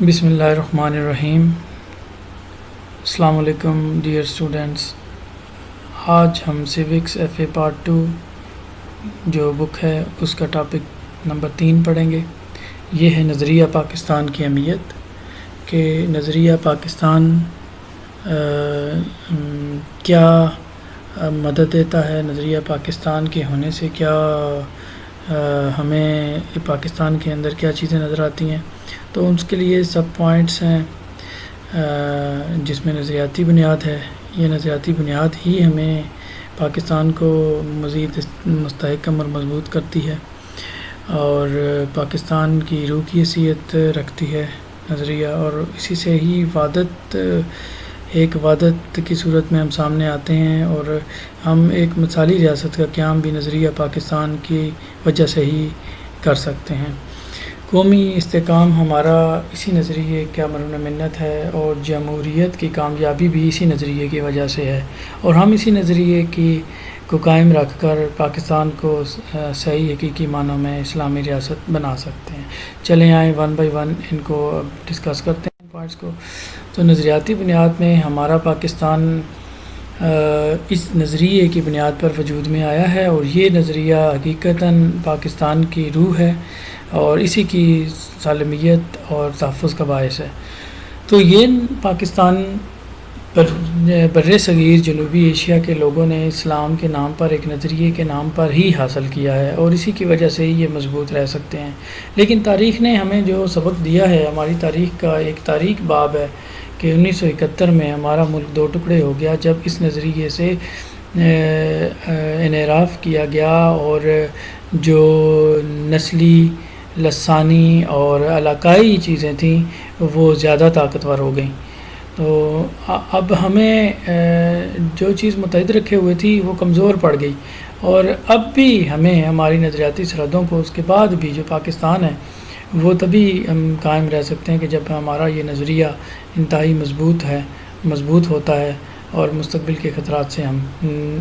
بسم اللہ الرحمن الرحیم۔ السلام علیکم ڈیئر اسٹوڈنٹس، آج ہم سیوکس ایف اے پارٹ 2 جو بک ہے اس کا ٹاپک نمبر 3 پڑھیں گے۔ یہ ہے نظریہ پاکستان کی اہمیت، کہ نظریہ پاکستان کیا مدد دیتا ہے، نظریہ پاکستان کے ہونے سے کیا ہمیں پاکستان کے اندر کیا چیزیں نظر آتی ہیں۔ تو اس کے لیے سب پوائنٹس ہیں جس میں نظریاتی بنیاد ہے۔ یہ نظریاتی بنیاد ہی ہمیں پاکستان کو مزید مستحکم اور مضبوط کرتی ہے اور پاکستان کی روح کی حیثیت رکھتی ہے نظریہ، اور اسی سے ہی ایک وحدت کی صورت میں ہم سامنے آتے ہیں، اور ہم ایک مثالی ریاست کا قیام بھی نظریہ پاکستان کی وجہ سے ہی کر سکتے ہیں۔ قومی استحکام ہمارا اسی نظریے کا مرہون منت ہے، اور جمہوریت کی کامیابی بھی اسی نظریے کی وجہ سے ہے، اور ہم اسی نظریے کو قائم رکھ کر پاکستان کو صحیح حقیقی معنوں میں اسلامی ریاست بنا سکتے ہیں۔ چلیں آئیں ون بائی ون ان کو ڈسکس کرتے ہیں پوائنٹس کو۔ تو نظریاتی بنیاد میں ہمارا پاکستان اس نظریے کی بنیاد پر وجود میں آیا ہے، اور یہ نظریہ حقیقتاً پاکستان کی روح ہے اور اسی کی سالمیت اور تحفظ کا باعث ہے۔ تو یہ پاکستان بر صغیر جنوبی ایشیا کے لوگوں نے اسلام کے نام پر، ایک نظریے کے نام پر ہی حاصل کیا ہے، اور اسی کی وجہ سے ہی یہ مضبوط رہ سکتے ہیں۔ لیکن تاریخ نے ہمیں جو سبق دیا ہے، ہماری تاریخ کا ایک تاریخ باب ہے کہ 1971 میں ہمارا ملک 2 ٹکڑے ہو گیا، جب اس نظریے سے انحراف کیا گیا اور جو نسلی، لسانی اور علاقائی چیزیں تھیں وہ زیادہ طاقتور ہو گئیں۔ تو اب ہمیں جو چیز متحد رکھے ہوئے تھی وہ کمزور پڑ گئی، اور اب بھی ہمیں ہماری نظریاتی سرحدوں کو اس کے بعد بھی جو پاکستان ہے وہ تبھی ہم قائم رہ سکتے ہیں کہ جب ہمارا یہ نظریہ انتہائی مضبوط ہوتا ہے، اور مستقبل کے خطرات سے ہم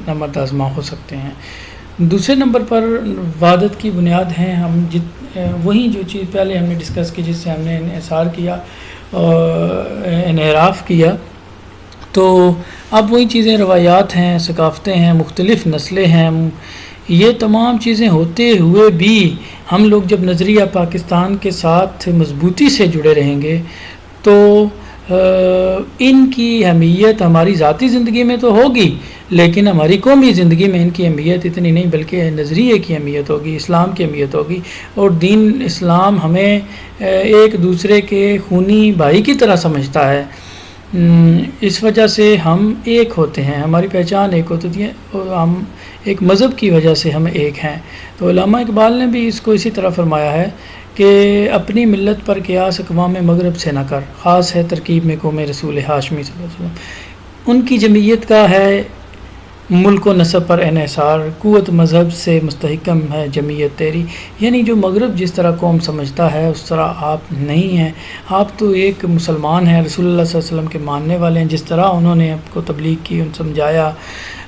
نمرد آزما ہو سکتے ہیں۔ دوسرے نمبر پر وحدت کی بنیاد ہیں ہم وہی جو چیز پہلے ہم نے ڈسکس کی، جس سے ہم نے انحصار کیا اور انحراف کیا، تو اب وہی چیزیں روایات ہیں، ثقافتیں ہیں، مختلف نسلیں ہیں۔ یہ تمام چیزیں ہوتے ہوئے بھی ہم لوگ جب نظریہ پاکستان کے ساتھ مضبوطی سے جڑے رہیں گے تو ان کی اہمیت ہماری ذاتی زندگی میں تو ہوگی، لیکن ہماری قومی زندگی میں ان کی اہمیت اتنی نہیں، بلکہ نظریے کی اہمیت ہوگی، اسلام کی اہمیت ہوگی، اور دین اسلام ہمیں ایک دوسرے کے خونی بھائی کی طرح سمجھتا ہے۔ اس وجہ سے ہم ایک ہوتے ہیں، ہماری پہچان ایک ہوتی ہے، اور ہم ایک مذہب کی وجہ سے ہم ایک ہیں۔ تو علامہ اقبال نے بھی اس کو اسی طرح فرمایا ہے کہ اپنی ملت پر قیاس اقوام مغرب سے نہ کر، خاص ہے ترکیب میں قوم رسول ہاشمی صلی اللہ علیہ وسلم۔ ان کی جمعیت کا ہے ملک و نسب پر انحصار، قوت مذہب سے مستحکم ہے جمعیت تیری۔ یعنی جو مغرب جس طرح قوم سمجھتا ہے اس طرح آپ نہیں ہیں، آپ تو ایک مسلمان ہیں، رسول اللہ صلی اللہ علیہ وسلم کے ماننے والے ہیں، جس طرح انہوں نے آپ کو تبلیغ کی، ان سمجھایا،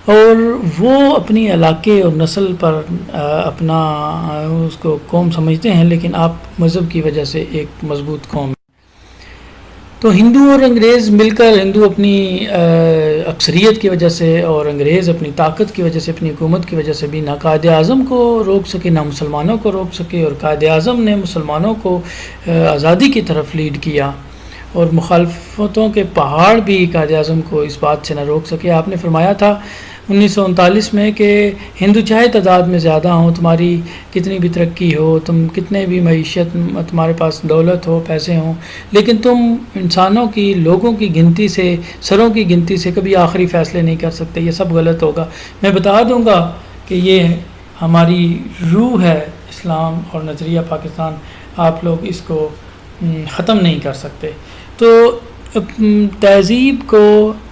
اور وہ اپنی علاقے اور نسل پر اپنا اس کو قوم سمجھتے ہیں، لیکن آپ مذہب کی وجہ سے ایک مضبوط قوم ہیں۔ تو ہندو اور انگریز مل کر، ہندو اپنی اکثریت کی وجہ سے اور انگریز اپنی طاقت کی وجہ سے، اپنی حکومت کی وجہ سے بھی نہ قائد اعظم کو روک سکے، نہ مسلمانوں کو روک سکے، اور قائد اعظم نے مسلمانوں کو آزادی کی طرف لیڈ کیا، اور مخالفتوں کے پہاڑ بھی قائد اعظم کو اس بات سے نہ روک سکے۔ آپ نے فرمایا تھا 1939 میں کہ ہندو چاہے تعداد میں زیادہ ہوں، تمہاری کتنی بھی ترقی ہو، تم کتنے بھی معیشت، تمہارے پاس دولت ہو، پیسے ہوں، لیکن تم انسانوں کی، لوگوں کی گنتی سے، سروں کی گنتی سے کبھی آخری فیصلے نہیں کر سکتے، یہ سب غلط ہوگا۔ میں بتا دوں گا کہ یہ ہماری روح ہے اسلام اور نظریہ پاکستان، آپ لوگ اس کو ختم نہیں کر سکتے۔ تو تہذیب کو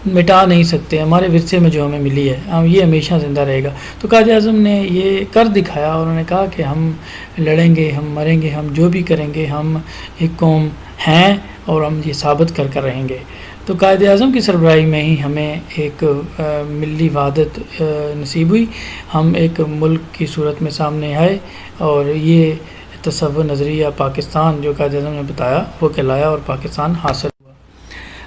مٹا نہیں سکتے، ہمارے ورثے میں جو ہمیں ملی ہے یہ ہمیشہ زندہ رہے گا۔ تو قائد اعظم نے یہ کر دکھایا، اور انہوں نے کہا کہ ہم لڑیں گے، ہم مریں گے، ہم جو بھی کریں گے، ہم ایک قوم ہیں اور ہم یہ ثابت کر کر رہیں گے۔ تو قائد اعظم کی سربراہی میں ہی ہمیں ایک ملی وحدت نصیب ہوئی، ہم ایک ملک کی صورت میں سامنے آئے، اور یہ تصور نظریہ پاکستان جو قائد اعظم نے بتایا وہ کہلایا اور پاکستان حاصل ہوا۔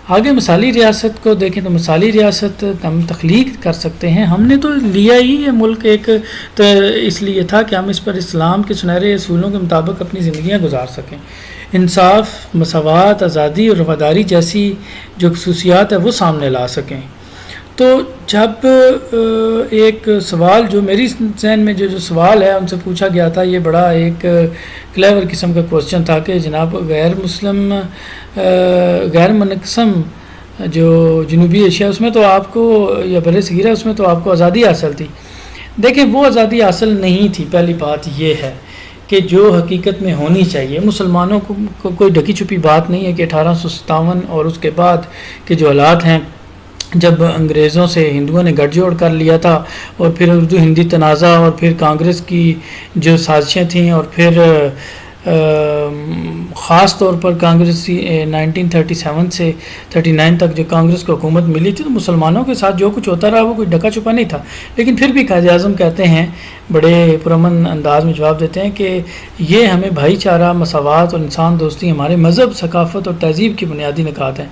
آگے مثالی ریاست کو دیکھیں تو مثالی ریاست ہم تخلیق کر سکتے ہیں۔ ہم نے تو لیا ہی یہ ملک ایک تو اس لیے تھا کہ ہم اس پر اسلام کے سنہرے اصولوں کے مطابق اپنی زندگیاں گزار سکیں، انصاف، مساوات، آزادی اور رواداری جیسی جو خصوصیات ہے وہ سامنے لا سکیں۔ تو جب ایک سوال جو میری ذہن میں جو سوال ہے ان سے پوچھا گیا تھا، یہ بڑا ایک کلیور قسم کا کوسچن تھا کہ جناب غیر مسلم غیر منقسم جو جنوبی ایشیا اس میں تو آپ کو یا بر صغیرہ اس میں تو آپ کو آزادی حاصل تھی۔ دیکھیں وہ آزادی حاصل نہیں تھی۔ پہلی بات یہ ہے کہ جو حقیقت میں ہونی چاہیے، مسلمانوں کو کوئی ڈھکی چھپی بات نہیں ہے کہ 1857 اور اس کے بعد کے جو حالات ہیں جب انگریزوں سے ہندوؤں نے گٹھ جوڑ کر لیا تھا اور پھر اردو ہندی تنازع اور پھر کانگریس کی جو سازشیں تھیں اور پھر خاص طور پر کانگریس 1937 سے 39 تک جو کانگریس کو حکومت ملی تھی تو مسلمانوں کے ساتھ جو کچھ ہوتا رہا وہ کوئی ڈکا چھپا نہیں تھا۔ لیکن پھر بھی قائد اعظم کہتے ہیں، بڑے پرامن انداز میں جواب دیتے ہیں کہ یہ ہمیں بھائی چارہ، مساوات اور انسان دوستی ہمارے مذہب، ثقافت اور تہذیب کی بنیادی نکات ہیں۔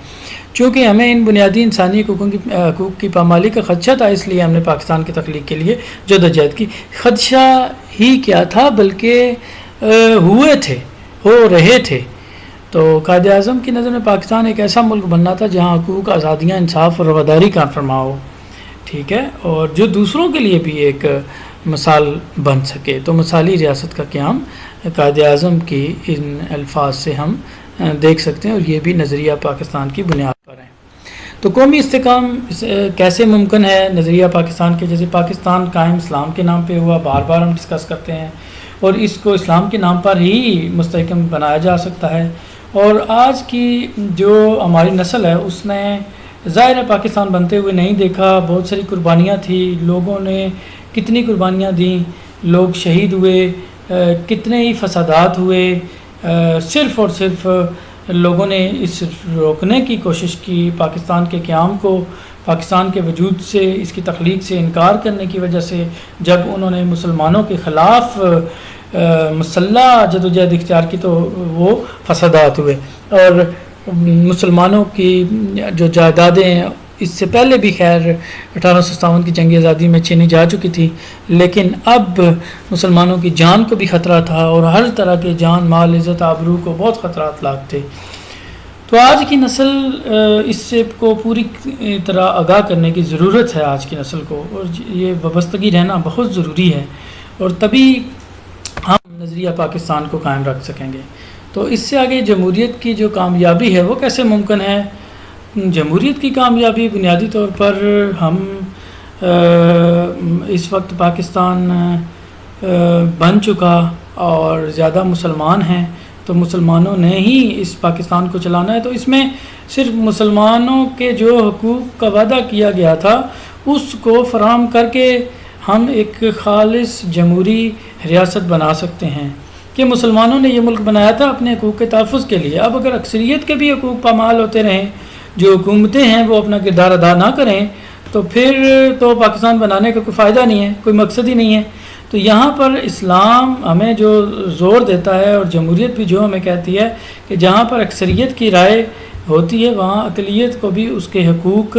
چونکہ ہمیں ان بنیادی انسانی حقوق کی پامالی کا خدشہ تھا، اس لیے ہم نے پاکستان کی تخلیق کے لیے جدوجہد کی۔ خدشہ ہی کیا تھا بلکہ ہو رہے تھے۔ تو قائد اعظم کی نظر میں پاکستان ایک ایسا ملک بننا تھا جہاں حقوق، آزادیاں، انصاف اور رواداری کا فرما ہو، ٹھیک ہے، اور جو دوسروں کے لیے بھی ایک مثال بن سکے۔ تو مثالی ریاست کا قیام قائد اعظم کی ان الفاظ سے ہم دیکھ سکتے ہیں، اور یہ بھی نظریہ پاکستان کی بنیاد پر ہے۔ تو قومی استحکام کیسے ممکن ہے نظریہ پاکستان کے؟ جیسے پاکستان قائم اسلام کے نام پہ ہوا، بار بار ہم ڈسکس کرتے ہیں، اور اس کو اسلام کے نام پر ہی مستحکم بنایا جا سکتا ہے۔ اور آج کی جو ہماری نسل ہے اس نے ظاہر ہے پاکستان بنتے ہوئے نہیں دیکھا، بہت ساری قربانیاں تھیں، لوگوں نے کتنی قربانیاں دیں، لوگ شہید ہوئے، کتنے ہی فسادات ہوئے، صرف اور صرف لوگوں نے اس روکنے کی کوشش کی، پاکستان کے قیام کو، پاکستان کے وجود سے، اس کی تخلیق سے انکار کرنے کی وجہ سے، جب انہوں نے مسلمانوں کے خلاف مسلح جدوجہد اختیار کی تو وہ فسادات ہوئے، اور مسلمانوں کی جو جائیدادیں اس سے پہلے بھی خیر 1857 کی جنگ آزادی میں چھینی جا چکی تھی، لیکن اب مسلمانوں کی جان کو بھی خطرہ تھا، اور ہر طرح کے جان، مال، عزت، آبرو کو بہت خطرات لاحق تھے۔ تو آج کی نسل اس سے کو پوری طرح آگاہ کرنے کی ضرورت ہے آج کی نسل کو، اور یہ وابستگی رہنا بہت ضروری ہے، اور تبھی ہم نظریہ پاکستان کو قائم رکھ سکیں گے۔ تو اس سے آگے جمہوریت کی جو کامیابی ہے وہ کیسے ممکن ہے؟ جمہوریت کی کامیابی بنیادی طور پر ہم اس وقت پاکستان بن چکا اور زیادہ مسلمان ہیں، تو مسلمانوں نے ہی اس پاکستان کو چلانا ہے۔ تو اس میں صرف مسلمانوں کے جو حقوق کا وعدہ کیا گیا تھا اس کو فراہم کر کے ہم ایک خالص جمہوری ریاست بنا سکتے ہیں، کہ مسلمانوں نے یہ ملک بنایا تھا اپنے حقوق کے تحفظ کے لیے۔ اب اگر اکثریت کے بھی حقوق پامال ہوتے رہیں، جو حکومتیں ہیں وہ اپنا کردار ادا نہ کریں، تو پھر تو پاکستان بنانے کا کوئی فائدہ نہیں ہے، کوئی مقصد ہی نہیں ہے۔ تو یہاں پر اسلام ہمیں جو زور دیتا ہے، اور جمہوریت بھی جو ہمیں کہتی ہے کہ جہاں پر اکثریت کی رائے ہوتی ہے وہاں اقلیت کو بھی اس کے حقوق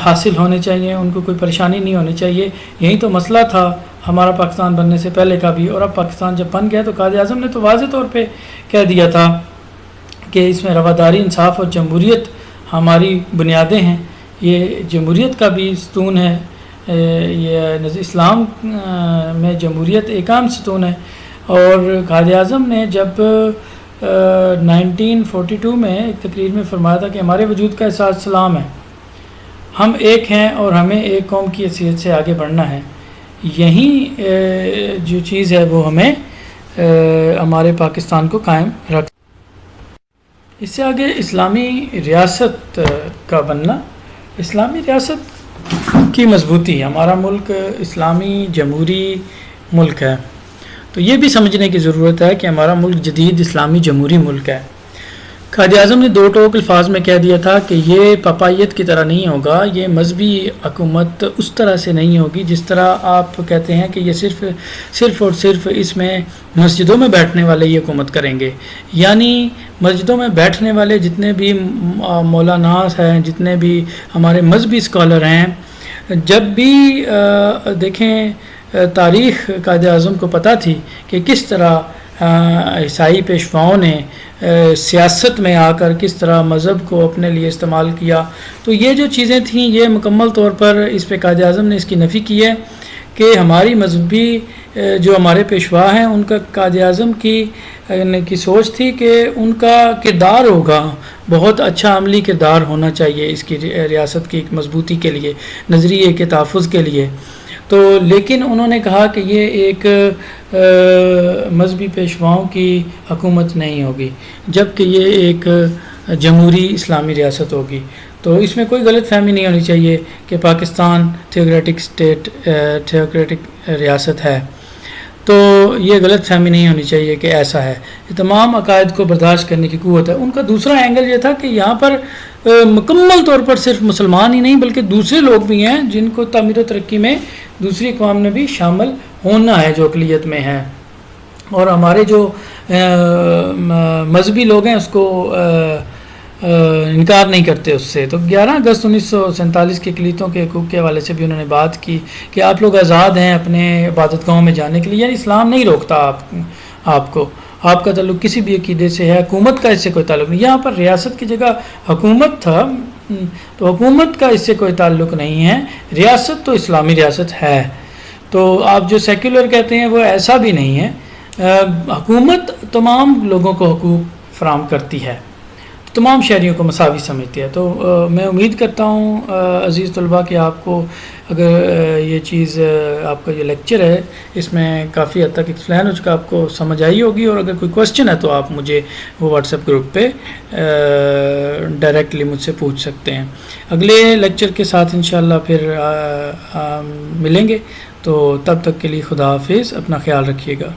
حاصل ہونے چاہیے، ان کو کوئی پریشانی نہیں ہونی چاہیے۔ یہی تو مسئلہ تھا ہمارا پاکستان بننے سے پہلے کا بھی، اور اب پاکستان جب بن گیا تو قائد اعظم نے تو واضح طور پہ کہہ دیا تھا کہ اس میں رواداری، انصاف اور جمہوریت ہماری بنیادیں ہیں۔ یہ جمہوریت کا بھی ستون ہے، یہ اسلام میں جمہوریت ایک اہم ستون ہے۔ اور قائد اعظم نے جب 1942 میں ایک تقریر میں فرمایا تھا کہ ہمارے وجود کا احساس اسلام ہے، ہم ایک ہیں اور ہمیں ایک قوم کی حیثیت سے آگے بڑھنا ہے۔ یہی جو چیز ہے وہ ہمیں ہمارے پاکستان کو قائم رکھ۔ اس سے آگے اسلامی ریاست کا بننا، اسلامی ریاست کی مضبوطی، ہمارا ملک اسلامی جمہوری ملک ہے، تو یہ بھی سمجھنے کی ضرورت ہے کہ ہمارا ملک جدید اسلامی جمہوری ملک ہے۔ قائد اعظم نے دو ٹوک الفاظ میں کہہ دیا تھا کہ یہ پاپائیت کی طرح نہیں ہوگا، یہ مذہبی حکومت اس طرح سے نہیں ہوگی جس طرح آپ کہتے ہیں کہ یہ صرف اور صرف اس میں مسجدوں میں بیٹھنے والے یہ حکومت کریں گے. یعنی مسجدوں میں بیٹھنے والے جتنے بھی مولانا ہیں، جتنے بھی ہمارے مذہبی اسکالر ہیں، جب بھی دیکھیں تاریخ قائد اعظم کو پتہ تھی کہ کس طرح عیسائی پیشواؤں نے سیاست میں آ کر کس طرح مذہب کو اپنے لیے استعمال کیا. تو یہ جو چیزیں تھیں یہ مکمل طور پر اس پہ قائد اعظم نے اس کی نفی کی ہے کہ ہماری مذہبی جو ہمارے پیشوا ہیں ان کا قائد اعظم کی سوچ تھی کہ ان کا کردار ہوگا بہت اچھا عملی کردار ہونا چاہیے اس کی ریاست کی مضبوطی کے لیے، نظریے کے تحفظ کے لیے. تو لیکن انہوں نے کہا کہ یہ ایک مذہبی پیشواؤں کی حکومت نہیں ہوگی جبکہ یہ ایک جمہوری اسلامی ریاست ہوگی. تو اس میں کوئی غلط فہمی نہیں ہونی چاہیے کہ پاکستان تھیوکریٹک ریاست ہے، تو یہ غلط فہمی نہیں ہونی چاہیے کہ ایسا ہے. یہ تمام عقائد کو برداشت کرنے کی قوت ہے. ان کا دوسرا اینگل یہ تھا کہ یہاں پر مکمل طور پر صرف مسلمان ہی نہیں بلکہ دوسرے لوگ بھی ہیں جن کو تعمیر و ترقی میں دوسری اقوام نے بھی شامل ہونا ہے جو اقلیت میں ہیں، اور ہمارے جو مذہبی لوگ ہیں اس کو انکار نہیں کرتے اس سے. تو 11 اگست 1947 کے اقلیتوں کے حقوق کے حوالے سے بھی انہوں نے بات کی کہ آپ لوگ آزاد ہیں اپنے عبادت گاہوں میں جانے کے لیے، یعنی اسلام نہیں روکتا آپ کو، آپ کا تعلق کسی بھی عقیدے سے ہے، حکومت کا اس سے کوئی تعلق نہیں. یہاں پر ریاست کی جگہ حکومت تھا تو حکومت کا اس سے کوئی تعلق نہیں ہے، ریاست تو اسلامی ریاست ہے. تو آپ جو سیکولر کہتے ہیں وہ ایسا بھی نہیں ہے، حکومت تمام لوگوں کو حقوق فراہم کرتی ہے، تمام شہریوں کو مساوی سمجھتی ہے. تو میں امید کرتا ہوں عزیز طلباء کہ آپ کو اگر یہ چیز آپ کا یہ لیکچر ہے اس میں کافی حد تک ایکسپلین ہو چکا، آپ کو سمجھ آئی ہوگی. اور اگر کوئی کوسچن ہے تو آپ مجھے وہ واٹس ایپ گروپ پہ ڈائریکٹلی مجھ سے پوچھ سکتے ہیں. اگلے لیکچر کے ساتھ انشاءاللہ پھر ملیں گے. تو تب تک کے لیے خدا حافظ، اپنا خیال رکھیے گا.